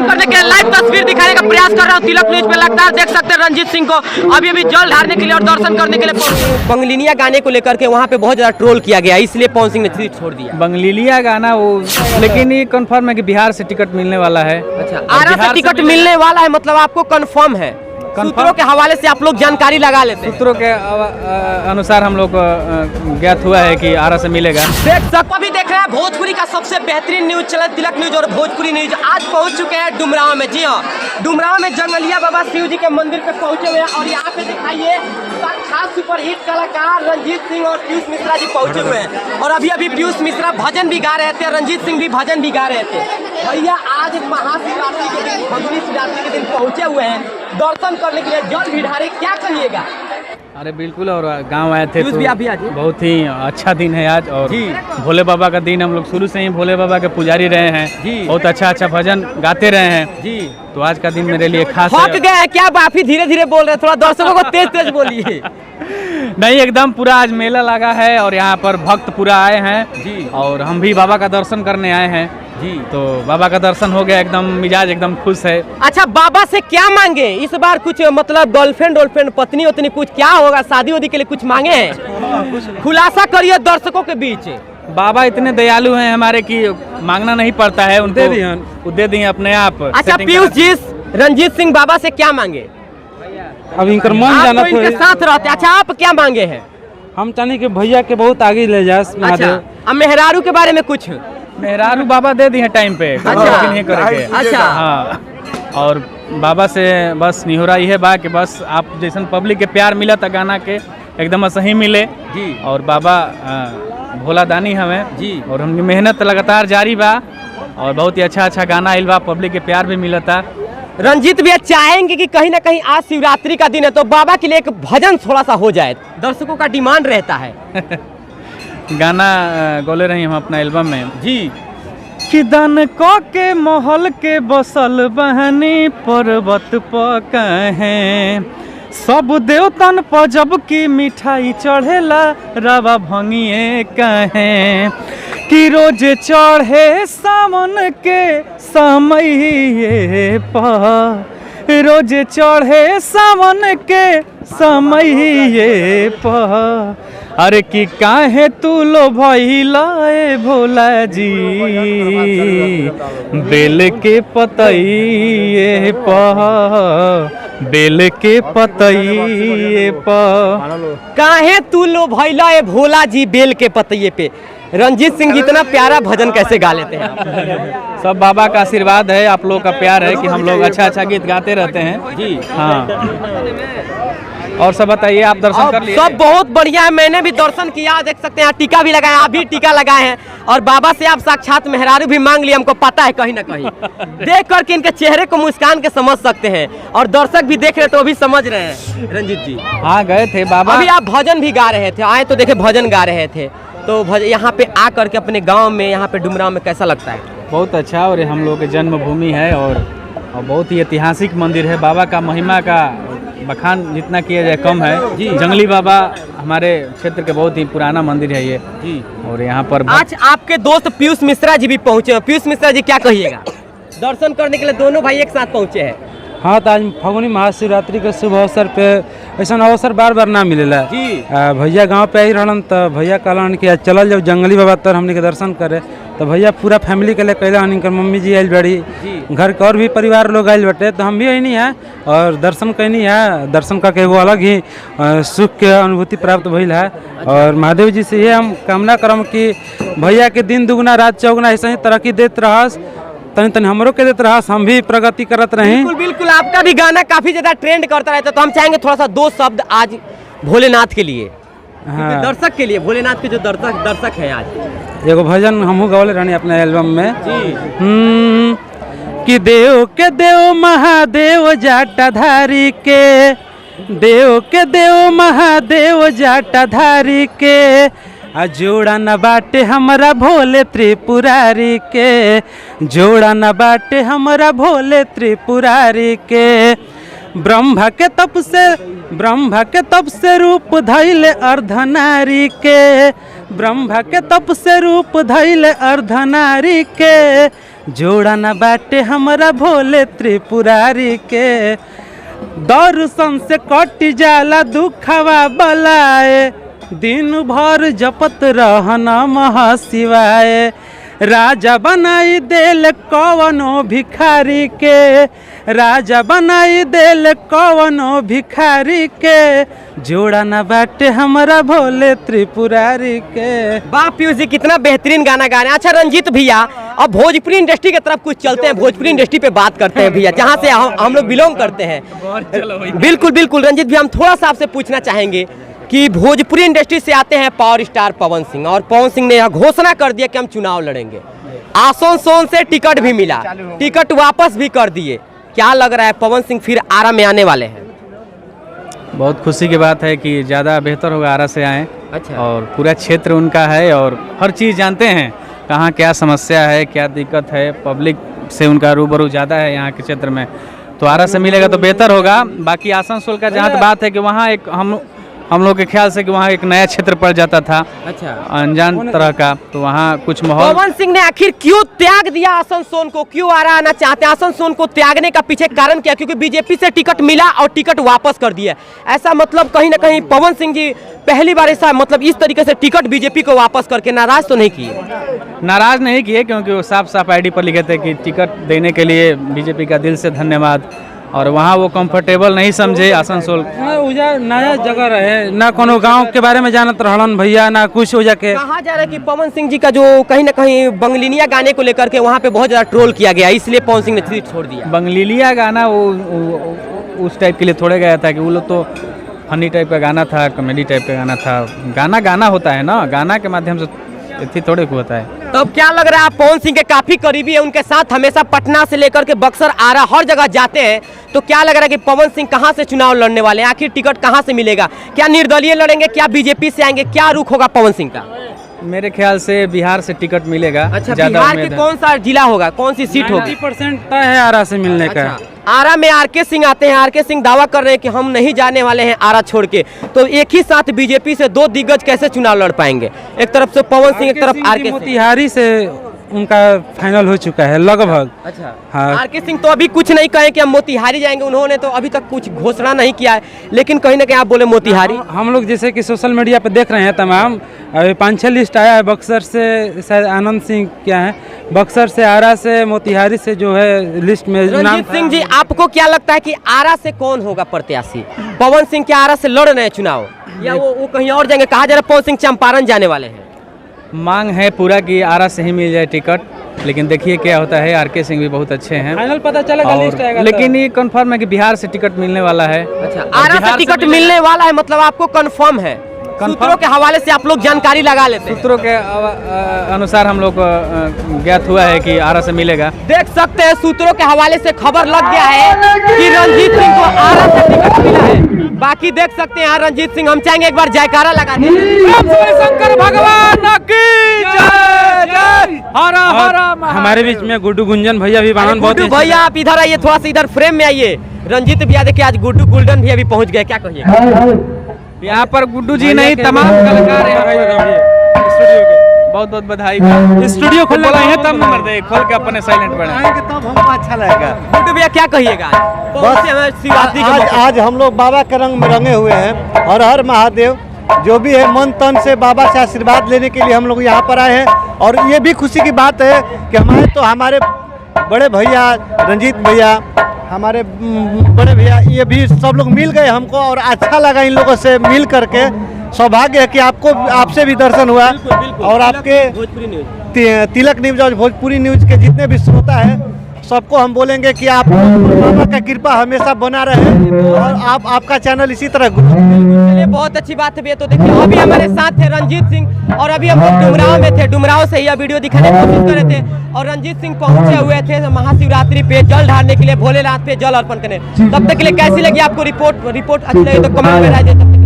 दर्शन करने के लिए लाइव तस्वीर दिखाने का प्रयास कर रहा हूँ तिलक न्यूज पे। लगातार देख सकते हैं रंजीत सिंह को अभी जल ढारने के लिए और दर्शन करने के लिए। बंगलिनिया गाने को लेकर के वहाँ पे बहुत ज्यादा ट्रोल किया गया, इसलिए पवन सिंह ने सीट छोड़ दिया। बंगलिनिया गाना वो, लेकिन ये कंफर्म है कि बिहार से टिकट मिलने वाला है। अच्छा, आरा से टिकट मिलने वाला है, मतलब आपको कंफर्म है? सूत्रों के हवाले से आप लोग जानकारी लगा लेते हैं। सूत्रों के अनुसार हम लोग ज्ञात हुआ है कि आरा से मिलेगा। अभी देख रहे हैं भोजपुरी का सबसे बेहतरीन न्यूज चैनल तिलक न्यूज और भोजपुरी न्यूज आज पहुंच चुके हैं डुमरांव में। जी हाँ, डुमरांव में जंगलिया बाबा शिव जी के मंदिर पे पहुंचे हुए हैं और यहाँ पे दिखाइए साक्षात सुपरहिट कलाकार रंजीत सिंह और पीयूष मिश्रा जी पहुंचे हुए हैं। और अभी पीयूष मिश्रा भजन भी गा रहे थे, रंजीत सिंह भी भजन भी गा रहे थे। भैया आज महाशिवरात्रि के दिन, भगवी शिवरात्रि के दिन पहुंचे हुए हैं, दर्शन करने के लिए जल भी ढारे, क्या कहिएगा? अरे बिल्कुल, और गांव आए थे तो भी अभी आज बहुत ही अच्छा दिन है आज। और भोले बाबा का दिन, हम लोग शुरू से ही भोले बाबा के पुजारी रहे हैं जी। बहुत अच्छा भजन गाते रहे हैं जी। तो आज का दिन मेरे लिए खास है। थक गए क्या? काफी धीरे धीरे बोल रहे हैं, थोड़ा दर्शकों को तेज बोलिए। नहीं, एकदम पूरा आज मेला लगा है और यहाँ पर भक्त पूरा आए हैं जी। और हम भी बाबा का दर्शन करने आए हैं जी। तो बाबा का दर्शन हो गया, एकदम मिजाज एकदम खुश है। अच्छा, बाबा से क्या मांगे इस बार? कुछ मतलब गर्लफ्रेंड पत्नी उतनी कुछ क्या होगा? शादी वादी के लिए कुछ मांगे हैं? खुलासा करिए दर्शकों के बीच। बाबा इतने दयालु हैं हमारे कि मांगना नहीं पड़ता है, उनको दे दिए अपने आप। अच्छा पीयूष जी, रंजीत सिंह बाबा से क्या मांगे? अब इनकर मन जाना तो इनके साथ रहते। अच्छा, आप क्या मांगे हैं? हम चाहते कि भैया के बहुत आगे ले जाए। अच्छा, अब मेहरारू के बारे में कुछ? मेहरारू बाबा दे दिए टाइम पे। अच्छा हाँ, और बाबा से बस निहोरा ये बा कि बस आप जैसन पब्लिक के प्यार मिला था गाना के एकदम सही मिले जी। और बाबा भोला दानी हमें जी, और हमकी मेहनत लगातार जारी बा और बहुत ही अच्छा गाना आइल बा, पब्लिक के प्यार भी मिला था। रंजीत भैया चाहेंगे कि कहीं ना कहीं आज शिवरात्रि का दिन है तो बाबा के लिए एक भजन थोड़ा सा हो जाए, दर्शकों का डिमांड रहता है। गाना गोले रही हम अपना एल्बम में जी। कि दन को के महल के बसल बहनी पर्वत पकहें सब देवतन पर जब की मिठाई चढ़ेला रवा भंगिए कहें कि रोज चढ़े सावन के समय पर, रोज चढ़े सावन के समय पर। अरे कि काहे तू लो भइलाए भोला जी बेल के पतइए पर, बेल के पतइए पर। काहे तू लो भइलाए भोला जी बेल के पतइए पे। रंजीत सिंह जी इतना प्यारा भजन कैसे गा लेते हैं आप? सब बाबा का आशीर्वाद है, आप लोगों का प्यार है कि हम लोग अच्छा गीत गाते रहते हैं जी। हाँ, और सब बताइए, आप दर्शन कर लिए? सब बहुत बढ़िया है, मैंने भी दर्शन किया, देख सकते हैं टीका भी लगाया, आप भी टीका लगाए हैं और बाबा से आप साक्षात मेहरारू भी मांग लिए, हमको पता है कहीं ना कहीं देख करके इनके चेहरे को मुस्कान के समझ सकते हैं और दर्शक भी देख रहे तो भी समझ रहे हैं। रंजीत जी हाँ गए थे बाबा, अभी आप भजन भी गा रहे थे, आए तो देखे भजन गा रहे थे, तो यहाँ पे आ करके अपने गाँव में यहाँ पे डुमरांव में कैसा लगता है? बहुत अच्छा, और हम लोग की जन्मभूमि है और बहुत ही ऐतिहासिक मंदिर है। बाबा का महिमा का बखान जितना किया जाए कम है जी। जंगली बाबा हमारे क्षेत्र के बहुत ही पुराना मंदिर है ये जी। और यहाँ पर आज आपके दोस्त पीयूष मिश्रा जी भी पहुँचे हैं। पीयूष मिश्रा जी क्या कहिएगा? दर्शन करने के लिए दोनों भाई एक साथ पहुँचे हैं। हाँ, तो आज फगुनी महाशिवरात्रि के शुभ अवसर पे ऐसा अवसर बार बार ना मिलेला जी। भैया गांव पे आई रहन तो भैया कहलन कि आज चलल जाओ जंगली बाबा तर हमने के दर्शन करे, तो भैया पूरा फैमिली के लिए कैला हन। मम्मी जी आयल बड़ी, घर के और भी परिवार लोग आयल बटे, तो हम भी आई नहीं है और दर्शन कैनी है। दर्शन करके एगो अलग ही सुख के अनुभूति प्राप्त भइल है। और महादेव जी से ये हम कामना करम कि भैया के दिन दुगुना रात चौगुना ऐसा ही तरक्की देते रहस, तनी हमरो के देते रहस, हम भी प्रगति करत रहे। बिल्कुल बिल्कुल, आपका भी गाना काफी ज्यादा ट्रेंड करता रहता है, तो हम चाहेंगे थोड़ा सा दो शब्द आज भोलेनाथ के लिए। हाँ। दर्शक के लिए, भोलेनाथ के जो दर्शक है आज एगो भजन हमहू गवले रहनी अपने एल्बम में जी। कि देव के देव महादेव जाटाधारी के, देव के देव महादेव जाटाधारी के, जोड़ा न बाटे हमारा भोले त्रिपुरारी के, जोड़ा न बाटे हमारा भोले त्रिपुरारी के। ब्रह्मा के तप से रूप धैले अर्धनारी के, ब्रह्मा के तप से रूप धैले अर्धनारी के। जोड़ा न बाटे हमारा भोले त्रिपुरारी के, दर्शन से कट जाला दुखवा बलाए, दिन भर जपत रहना महा शिवाय। राजा बनाई देल कवनो भिखारी के, राजा बनाई देल कवनो भिखारी के, जोड़ा न बाटे हमारा भोले त्रिपुरारी के। वाह पीयूष जी, कितना बेहतरीन गाना गा रहे हैं। अच्छा रंजीत भैया, अब भोजपुरी इंडस्ट्री की तरफ कुछ चलते हैं, भोजपुरी इंडस्ट्री पे बात करते हैं भैया, जहाँ से हम लोग बिलोंग करते हैं। बिल्कुल बिल्कुल रंजीत भैया, हम थोड़ा सा आपसे पूछना चाहेंगे कि भोजपुरी इंडस्ट्री से आते हैं पावर स्टार पवन सिंह, और पवन सिंह ने यह घोषणा कर दिया कि हम चुनाव लड़ेंगे। आसनसोल से टिकट भी मिला, टिकट वापस भी कर दिए। क्या लग रहा है पवन सिंह फिर आरा में आने वाले हैं? बहुत खुशी की बात है कि ज़्यादा बेहतर होगा आरा से आएँ। अच्छा। और पूरा क्षेत्र उनका है और हर चीज़ जानते हैं, कहाँ क्या समस्या है, क्या दिक्कत है, पब्लिक से उनका रूबरू ज़्यादा है यहाँ के क्षेत्र में, तो आरा से मिलेगा तो बेहतर होगा। बाकी आसनसोल का जहाँ तक बात है कि वहाँ एक हम लोग के ख्याल से कि वहाँ एक नया क्षेत्र पड़ जाता था, अच्छा, अनजान तरह का, तो वहाँ कुछ माहौल। पवन सिंह ने आखिर क्यों त्याग दिया आसनसोल को, क्यों आरा आना चाहते हैं? आसनसोल को त्यागने का पीछे कारण क्या? क्योंकि बीजेपी से टिकट मिला और टिकट वापस कर दिया। ऐसा मतलब कहीं ना कहीं पवन सिंह जी पहली बार ऐसा मतलब इस तरीके से टिकट बीजेपी को वापस करके नाराज तो नहीं किए? नाराज नहीं किए, क्योंकि वो साफ साफ आईडी पर लिखे थे कि टिकट देने के लिए बीजेपी का दिल से धन्यवाद, और वहाँ वो कंफर्टेबल नहीं समझे आसनसोल। नया जगह रहे, ना कोनो गांव के बारे में जानत रहलन भैया, ना कुछ हो जाके। कहा जा रहा है कि पवन सिंह जी का जो कहीं ना कहीं बंगलिनिया गाने को लेकर के वहाँ पे बहुत ज्यादा ट्रोल किया गया, इसलिए पवन सिंह ने सीट छोड़ दिया। बंगलीलिया गाना वो उस टाइप के लिए थोड़े गया था कि वो लोग तो फनी टाइप का गाना था, कॉमेडी टाइप का गाना था। गाना होता है ना, गाना के माध्यम से इतनी थोड़े को होता है। तो अब क्या लग रहा है, आप पवन सिंह के काफी करीबी है, उनके साथ हमेशा पटना से लेकर के बक्सर आरा हर जगह जाते हैं, तो क्या लग रहा है कि पवन सिंह कहां से चुनाव लड़ने वाले हैं? आखिर टिकट कहां से मिलेगा? क्या निर्दलीय लड़ेंगे, क्या बीजेपी से आएंगे, क्या रुख होगा पवन सिंह का? मेरे ख्याल से बिहार से टिकट मिलेगा। अच्छा, बिहार के कौन सा जिला होगा, कौन सी सीट होगी? 90% तय है आरा से मिलने का। आरा में आरके सिंह आते हैं, आरके सिंह दावा कर रहे हैं कि हम नहीं जाने वाले हैं आरा छोड़ के, तो एक ही साथ बीजेपी से दो दिग्गज कैसे चुनाव लड़ पाएंगे? एक तरफ से पवन सिंह, एक तरफ आरके सिंह। मोतिहारी से उनका फाइनल हो चुका है लगभग। अच्छा, हाँ। आरके सिंह तो अभी कुछ नहीं कहे कि हम मोतिहारी जाएंगे, उन्होंने तो अभी तक कुछ घोषणा नहीं किया है, लेकिन कहीं ना कहीं आप बोले मोतिहारी। हम लोग जैसे कि सोशल मीडिया पे देख रहे हैं तमाम, अभी 5-6 लिस्ट आया है। बक्सर से शायद आनंद सिंह क्या है, बक्सर से, आरा से, मोतिहारी से जो है लिस्ट में नाम। रंजीत सिंह जी, आपको क्या लगता है कि आरा से कौन होगा प्रत्याशी? पवन सिंह क्या आरा से लड़ रहे हैं चुनाव, या वो कहीं और जाएंगे? कहा जा रहा है पवन सिंह चंपारण जाने वाले हैं। मांग है पूरा कि आरा से ही मिल जाए टिकट, लेकिन देखिए क्या होता है। आरके सिंह भी बहुत अच्छे हैं, फाइनल पता चलेगा, लिस्ट आएगा। लेकिन ये कंफर्म है कि बिहार से टिकट मिलने वाला है। अच्छा, आरा से टिकट मिलने वाला है, मतलब आपको कंफर्म है? सूत्रों के हवाले से आप लोग जानकारी लगा लेते हैं? सूत्रों के अनुसार हम लोग ज्ञात हुआ है कि आरा से मिलेगा। देख सकते हैं सूत्रों के हवाले से खबर लग गया है कि रंजीत सिंह को आरा से टिकट मिला है। बाकी देख सकते हैं रंजीत सिंह, हम चाहेंगे एक बार जयकारा लगा दें। शंकर भगवान की जय। हरा हरा। हमारे बीच में गुड्डू गुंजन भैया भी बाहन बहुत। भैया आप इधर आइए, थोड़ा सा इधर फ्रेम में आइए। रंजीत भैया देखिए आज गुड्डू गोल्डन भैया भी पहुंच गए, क्या कहिए? यहाँ पर गुड्डू जी नहीं, तमाम कलाकार बहुत बहुत बधाई। स्टूडियो खोल हैं तब नंबर दे खोल के अपने साइलेंट बने तब हमको अच्छा लगेगा। गुड्डू भैया क्या कहिएगा? आज हम लोग बाबा के रंग में रंगे हुए हैं, और हर महादेव जो भी है मन तन से बाबा से आशीर्वाद लेने के लिए हम लोग यहाँ पर आए हैं। और ये भी खुशी की बात है कि हमारे बड़े भैया रंजीत भैया, हमारे बड़े भैया, ये भी सब लोग मिल गए हमको, और अच्छा लगा इन लोगों से मिल करके। सौभाग्य है कि आपसे भी दर्शन हुआ। बिल्कुल, बिल्कुल। और आपके भोजपुरी न्यूज, तिलक न्यूज और भोजपुरी न्यूज के जितने भी श्रोता है, सबको हम बोलेंगे कि आप बाबा का कृपा हमेशा बना रहे, और आपका चैनल इसी तरह चलिए बहुत अच्छी बात है भैया। तो देखिए अभी हमारे साथ थे रंजीत सिंह, और अभी हम लोग डुमराव में थे, डुमराव से यह वीडियो दिखाने की कोशिश कर रहे थे, और रंजीत सिंह पहुंचे हुए थे महाशिवरात्रि पे जल ढारने के लिए, भोलेनाथ पे जल अर्पण करने। तब तक के लिए कैसी लगी आपको रिपोर्ट अच्छी लगी तो कमेंट में राय दें।